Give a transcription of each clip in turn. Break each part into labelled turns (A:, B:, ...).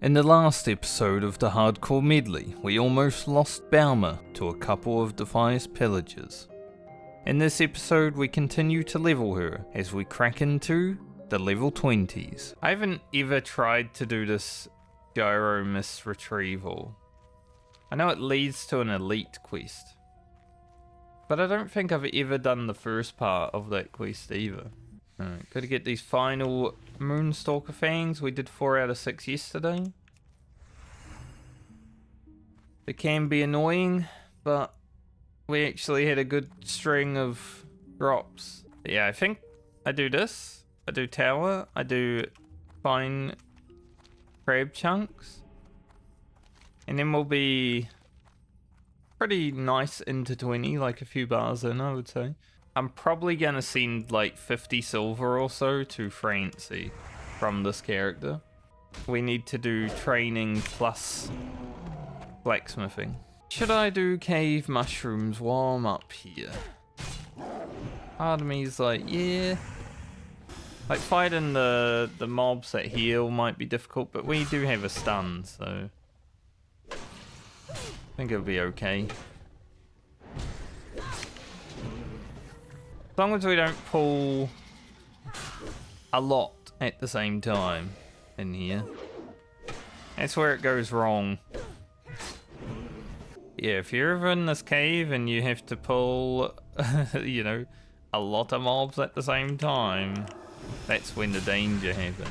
A: In the last episode of the Hardcore Medley, we almost lost Belma to a couple of devious pillagers. In this episode, we continue to level her as we crack into the level 20s. I haven't ever tried to do this gyro miss retrieval. I know it leads to an elite quest, but I don't think I've ever done the first part of that quest either. Alright, gotta get these final Moonstalker fangs. We did 4 out of 6 yesterday. It can be annoying, but we actually had a good string of drops. Yeah, I think I do this. I do tower. I do fine crab chunks. And then we'll be pretty nice into 20, like a few bars in, I would say. I'm probably gonna send like 50 silver or so to Francie from this character. We need to do training plus blacksmithing. Should I do cave mushrooms while I'm up here? Part of me's like, yeah. Like fighting the mobs that heal might be difficult, but we do have a stun, so I think it'll be okay. As long as we don't pull a lot at the same time in here. That's where it goes wrong. Yeah, if you're ever in this cave and you have to pull, you know, a lot of mobs at the same time, that's when the danger happens.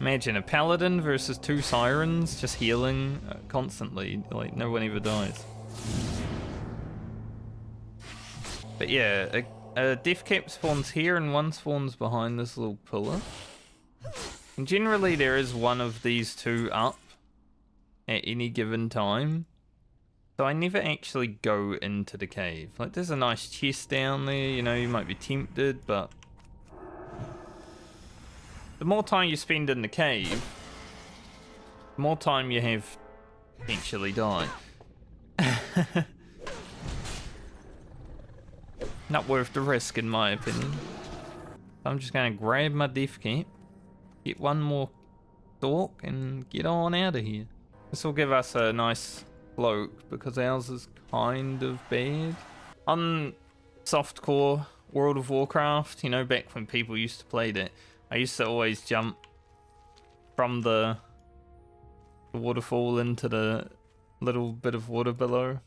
A: Imagine a paladin versus 2 sirens just healing constantly, like no one ever dies. But yeah, a death cap spawns here and one spawns behind this little pillar. And generally there is one of these 2 up at any given time. So I never actually go into the cave. Like there's a nice chest down there, you know, you might be tempted, but the more time you spend in the cave, the more time you have to actually die. Not worth the risk, in my opinion. I'm just going to grab my death cap, get one more stalk, and get on out of here. This will give us a nice cloak, because ours is kind of bad. On softcore World of Warcraft, you know, back when people used to play that, I used to always jump from the waterfall into the little bit of water below.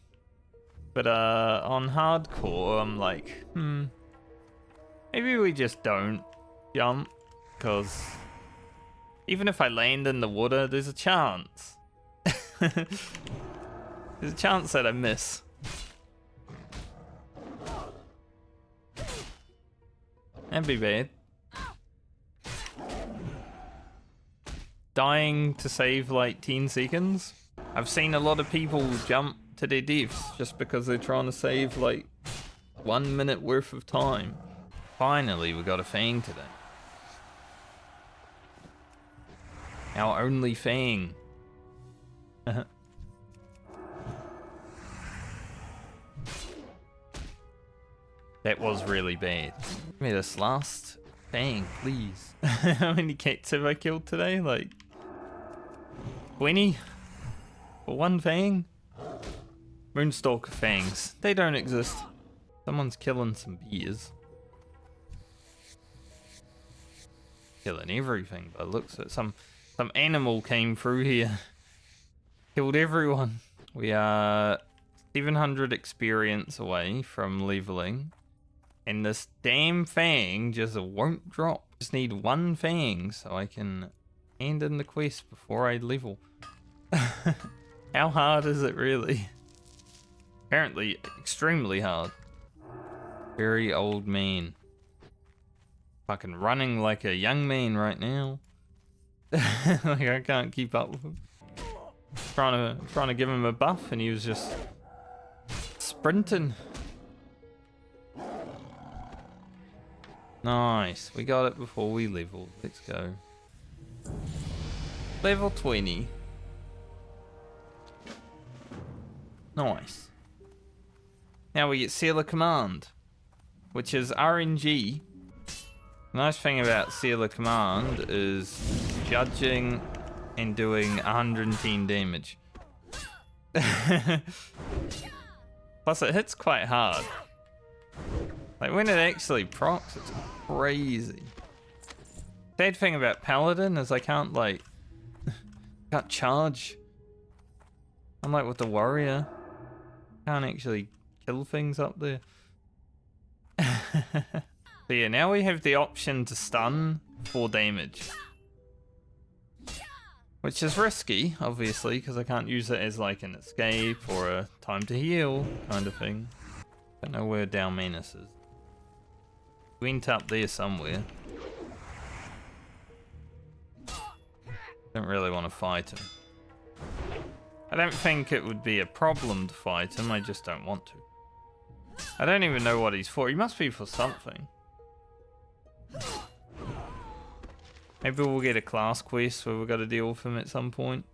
A: But on hardcore, I'm like, maybe we just don't jump, because even if I land in the water, there's a chance. There's a chance that I miss. That'd be bad. Dying to save like 10 seconds. I've seen a lot of people jump to their deaths just because they're trying to save like 1 minute worth of time. Finally, we got a fang today. Our only fang. That was really bad. Give me this last fang, please. How many cats have I killed today? Like 20? For one fang? Moonstalker fangs. They don't exist. Someone's killing some beers. Killing everything, but looks at some animal came through here. Killed everyone. We are 700 experience away from leveling. And this damn fang just won't drop. Just need one fang so I can end in the quest before I level. How hard is it really? Apparently extremely hard. Very old man. Fucking running like a young man right now. Like I can't keep up with him. Trying to give him a buff and he was just sprinting. Nice, we got it before we leveled. Let's go. Level 20. Nice. Now we get Seal of Command, which is RNG. The nice thing about Seal of Command is judging and doing 110 damage. Plus it hits quite hard. Like when it actually procs, it's crazy. Sad thing about Paladin is I can't like can't charge. Unlike with the warrior, can't actually kill things up there. So yeah, now we have the option to stun for damage, which is risky, obviously, because I can't use it as like an escape or a time to heal kind of thing. Don't know where Dalmanus is. Went up there somewhere. Don't really want to fight him. I don't think it would be a problem to fight him, I just don't want to. I don't even know what he's for. He must be for something. Maybe we'll get a class quest where we've got to deal with him at some point.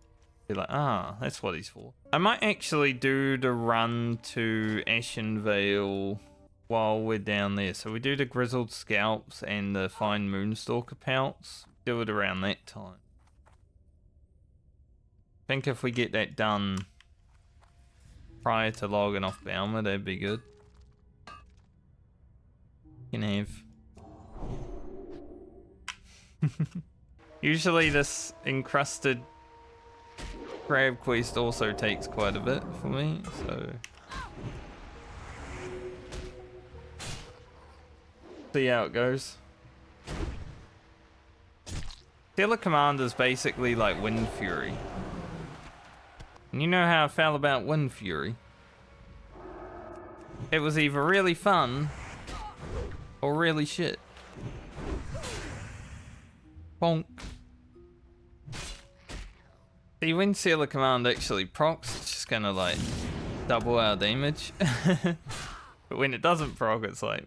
A: Be like, ah, that's what he's for. I might actually do the run to Ashenvale while we're down there. So we do the Grizzled Scalps and the Fine Moonstalker Pelts. Do it around that time. I think if we get that done prior to logging off Belma, that'd be good. Can have. Usually this encrusted crab quest also takes quite a bit for me, so see how it goes. Stellar Commander is basically like Wind Fury. And you know how I felt about Wind Fury. It was either really fun or really shit. Bonk. See, when Stellar Command actually procs, it's just gonna like double our damage. But when it doesn't proc, it's like,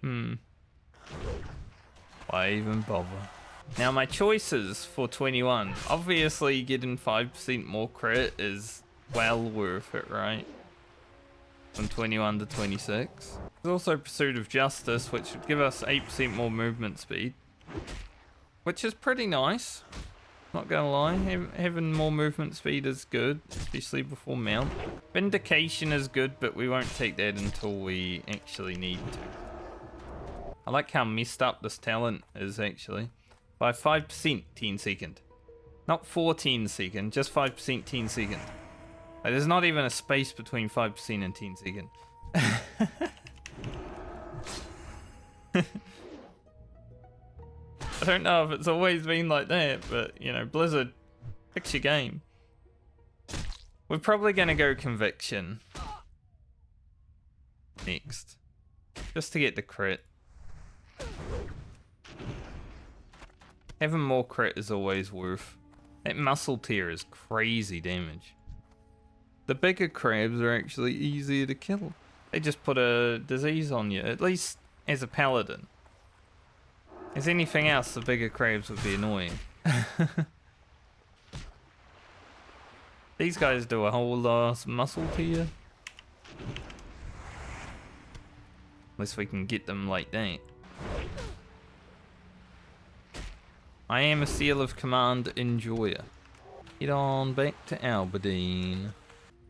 A: why even bother? Now my choices for 21. Obviously getting 5% more crit is well worth it, right? From 21 to 26. There's also Pursuit of Justice, which would give us 8% more movement speed. Which is pretty nice. Not gonna lie, having more movement speed is good, especially before mount. Vindication is good, but we won't take that until we actually need to. I like how messed up this talent is actually. By 5% 10 second. Not 14 second, just 5% 10 second. Like, there's not even a space between 5% and 10 second. I don't know if it's always been like that, but, you know, Blizzard, fix your game. We're probably going to go Conviction next, just to get the crit. Having more crit is always worth. That Muscle Tear is crazy damage. The bigger crabs are actually easier to kill. They just put a disease on you, at least as a paladin. As anything else, the bigger crabs would be annoying. These guys do a whole lot of muscle tear. Unless we can get them like that. I am a Seal of Command enjoyer. Get on back to Albadine.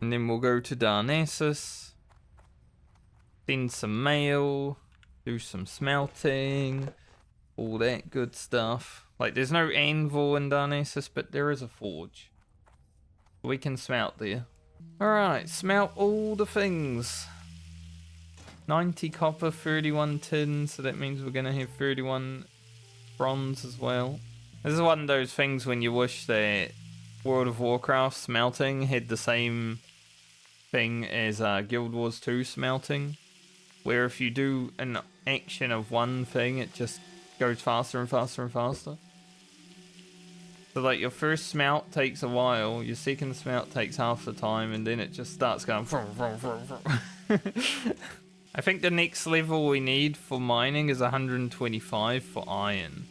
A: And then we'll go to Darnassus. Send some mail. Do some smelting. All that good stuff. Like, there's no anvil in Darnassus, but there is a forge. We can smelt there. Alright, smelt all the things. 90 copper, 31 tin, so that means we're gonna have 31 bronze as well. This is one of those things when you wish that World of Warcraft smelting had the same thing as Guild Wars 2 smelting, where if you do an action of one thing, it just goes faster and faster and faster. So like your first smelt takes a while, your second smelt takes half the time, and then it just starts going. I think the next level we need for mining is 125 for iron.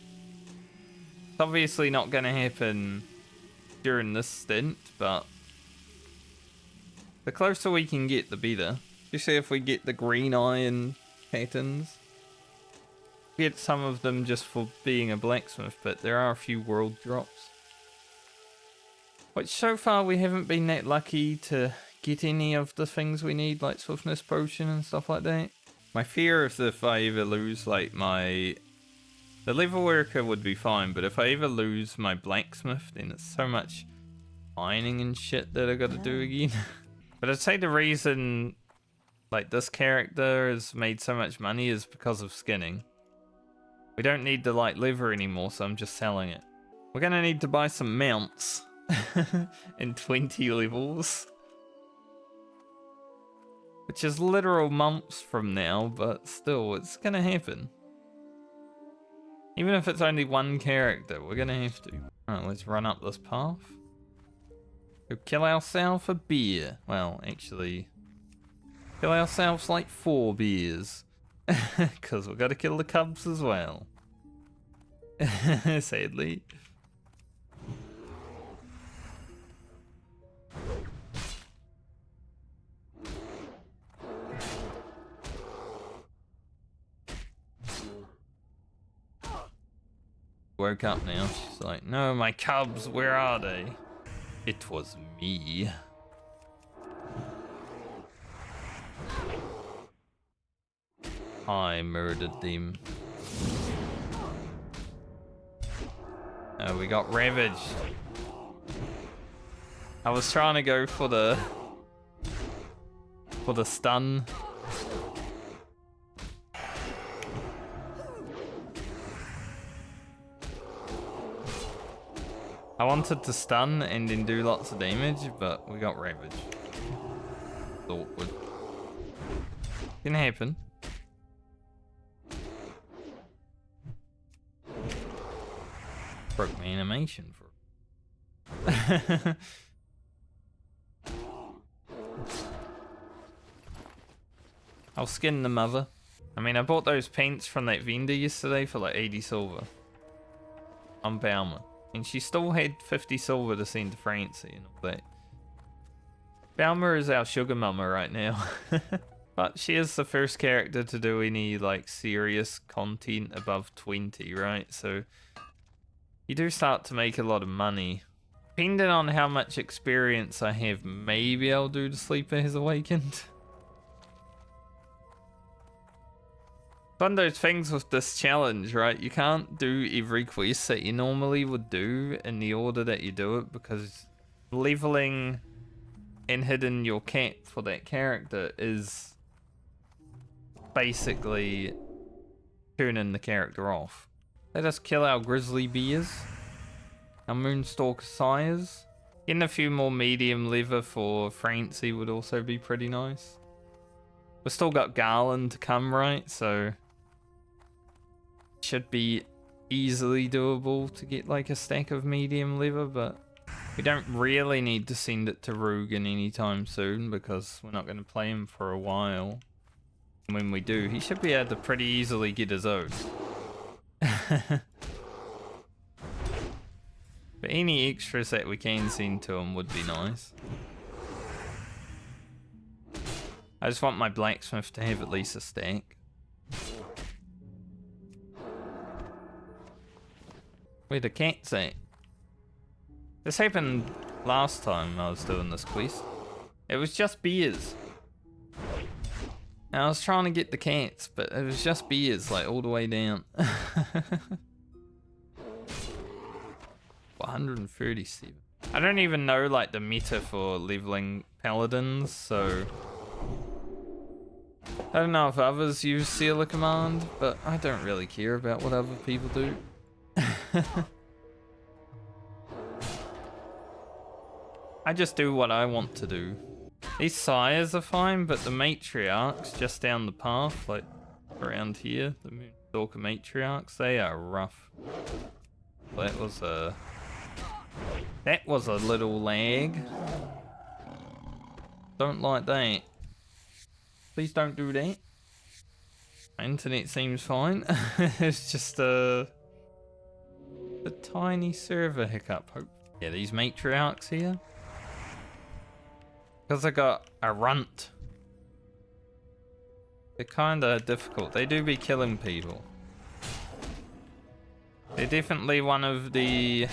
A: It's obviously not going to happen during this stint, but the closer we can get, the better. Especially if we get the green iron patterns. Get some of them just for being a blacksmith, but there are a few world drops. Which so far we haven't been that lucky to get any of the things we need, like swiftness potion and stuff like that. My fear is if I ever lose like the level worker would be fine, but if I ever lose my blacksmith, then it's so much mining and shit that I gotta do again. But I'd say the reason like this character has made so much money is because of skinning. We don't need the light leather anymore, so I'm just selling it. We're gonna need to buy some mounts in 20 levels. Which is literal months from now, but still, it's gonna happen. Even if it's only one character, we're gonna have to. Alright, let's run up this path. Go kill ourselves a beer. Well, actually, kill ourselves like 4 beers. Because we've got to kill the cubs as well. Sadly. Woke up now. She's like, no, my cubs, where are they? It was me. I murdered them. Oh, we got ravaged. I was trying to go for the stun. I wanted to stun and then do lots of damage, but we got ravaged. It's awkward. Can happen. Broke my animation for I'll skin the mother. I mean, I bought those paints from that vendor yesterday for like 80 silver. On Belma. And she still had 50 silver to send to Francie and all that. Belma is our sugar mama right now. But she is the first character to do any like serious content above 20, right? So you do start to make a lot of money. Depending on how much experience I have, maybe I'll do the Sleeper Has Awakened. One of those things with this challenge, right? You can't do every quest that you normally would do in the order that you do it, because leveling and hitting your cap for that character is basically turning the character off. Let us kill our grizzly bears, our moonstalk sires. Getting a few more medium leather for Francie would also be pretty nice. We've still got Garland to come, right? So should be easily doable to get like a stack of medium leather, but we don't really need to send it to Rugen anytime soon because we're not going to play him for a while. And when we do, he should be able to pretty easily get his own. But any extras that we can send to him would be nice. I just want my blacksmith to have at least a stack. Where the cat's at? This happened last time I was doing this quest. It was just beers. And I was trying to get the cats, but it was just beers, like all the way down. 137. I don't even know like the meta for leveling paladins, so I don't know if others use Sealer Command, but I don't really care about what other people do. I just do what I want to do. These sires are fine, but the matriarchs just down the path, like around here, the Moonstalker matriarchs, they are rough. That was a little lag. Don't like that. Please don't do that. My internet seems fine. It's just a tiny server hiccup. Yeah, these matriarchs here. Because I got a runt. They're kinda difficult. They do be killing people. They're definitely one of the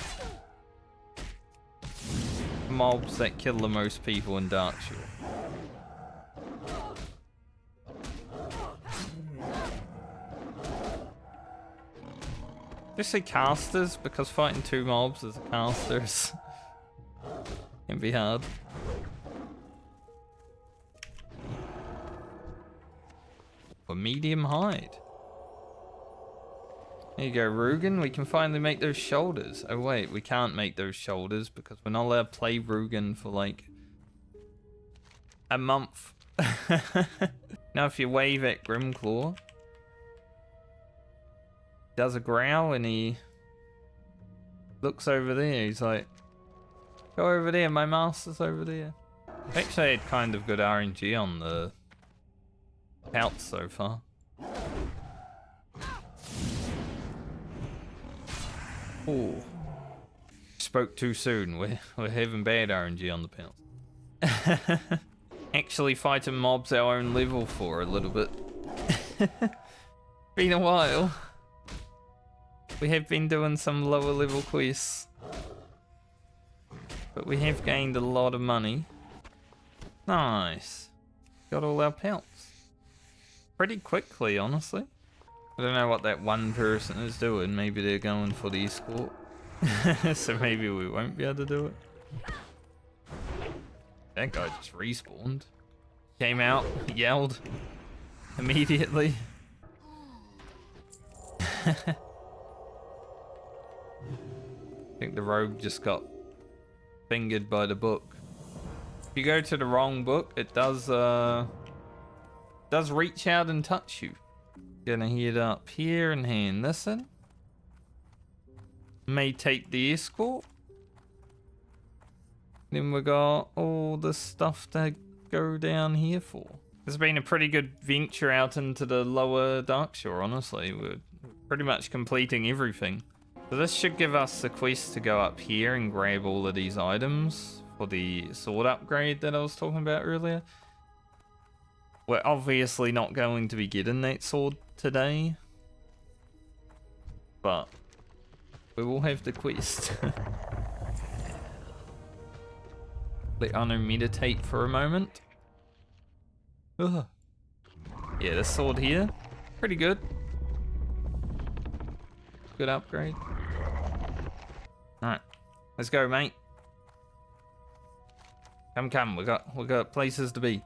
A: mobs that kill the most people in Darkshore. Just say casters, because fighting 2 mobs as a caster can be hard. A medium hide. There you go, Rugen. We can finally make those shoulders. Oh wait, we can't make those shoulders because we're not allowed to play Rugen for like a month. Now if you wave at Grimclaw, does a growl and he looks over there. He's like, go over there, my master's over there. Actually, I had kind of good RNG on the pouts so far. Oh, spoke too soon. We're having bad RNG on the pouts. Actually fighting mobs our own level for a little bit. Been a while. We have been doing some lower level quests, but we have gained a lot of money. Nice. Got all our pelts. Pretty quickly, honestly. I don't know what that one person is doing. Maybe they're going for the escort. So maybe we won't be able to do it. That guy just respawned. Came out, yelled immediately. I think the rogue just got fingered by the book. If you go to the wrong book, it does reach out and touch you. Gonna head up here and hand this in. May take the escort. Then we got all the stuff to go down here for. It's been a pretty good venture out into the lower Darkshore, honestly. We're pretty much completing everything. So this should give us the quest to go up here and grab all of these items for the sword upgrade that I was talking about earlier. We're obviously not going to be getting that sword today, but we will have the quest. Let Anu meditate for a moment. Ugh. Yeah, this sword here, pretty good. Good upgrade. Alright, let's go, mate. Come, we got places to be.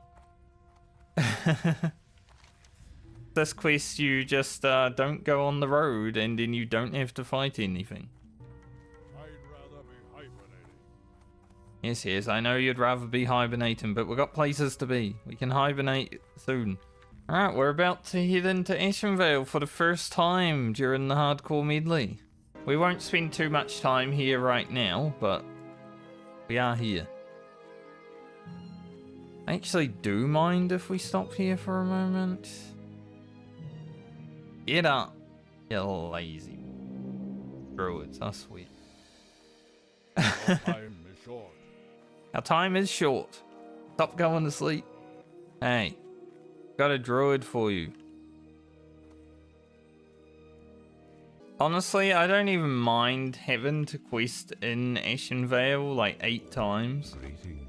A: This quest, you just don't go on the road and then you don't have to fight anything.
B: I'd rather be hibernating.
A: Yes, I know you'd rather be hibernating, but we've got places to be. We can hibernate soon. Alright, we're about to head into Ashenvale for the first time during the Hardcore Medley. We won't spend too much time here right now, but we are here. I actually do mind if we stop here for a moment. Get up, you lazy druids, are sweet.
B: Our time is short.
A: Our time is short. Stop going to sleep. Hey, got a druid for you. Honestly, I don't even mind having to quest in Ashenvale like 8 times.
B: Greetings.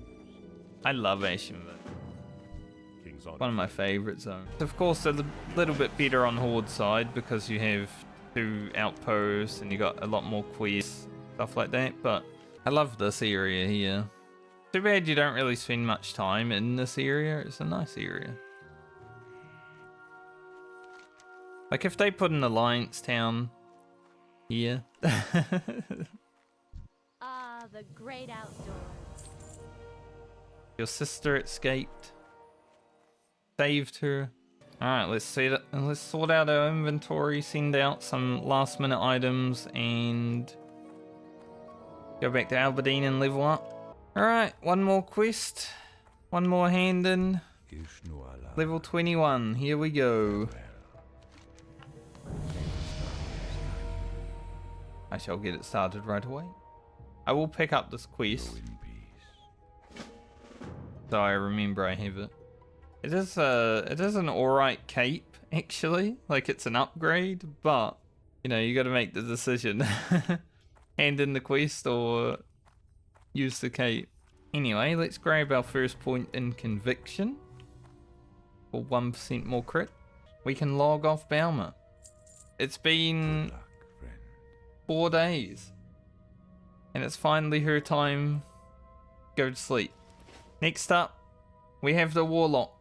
A: I love Ashenvale.
B: King's on.
A: One of my favourite zones. Of course, they're a little bit better on Horde side because you have 2 outposts and you got a lot more quests, stuff like that. But I love this area here. Too bad you don't really spend much time in this area. It's a nice area. Like if they put an Alliance town here.
C: Ah, the great outdoors.
A: Your sister escaped. Saved her. Alright, let's sort out our inventory, send out some last minute items, and go back to Aberdeen and level up. Alright, one more quest. One more hand in. Level 21, here we go. I shall get it started right away. I will pick up this quest. So I remember I have it. It is an alright cape, actually. Like it's an upgrade, but you know, you gotta make the decision. Hand in the quest or use the cape. Anyway, let's grab our first point in conviction. For 1% more crit. We can log off Belma. It's been 4 days. And it's finally her time to go to sleep. Next up, we have the Warlock.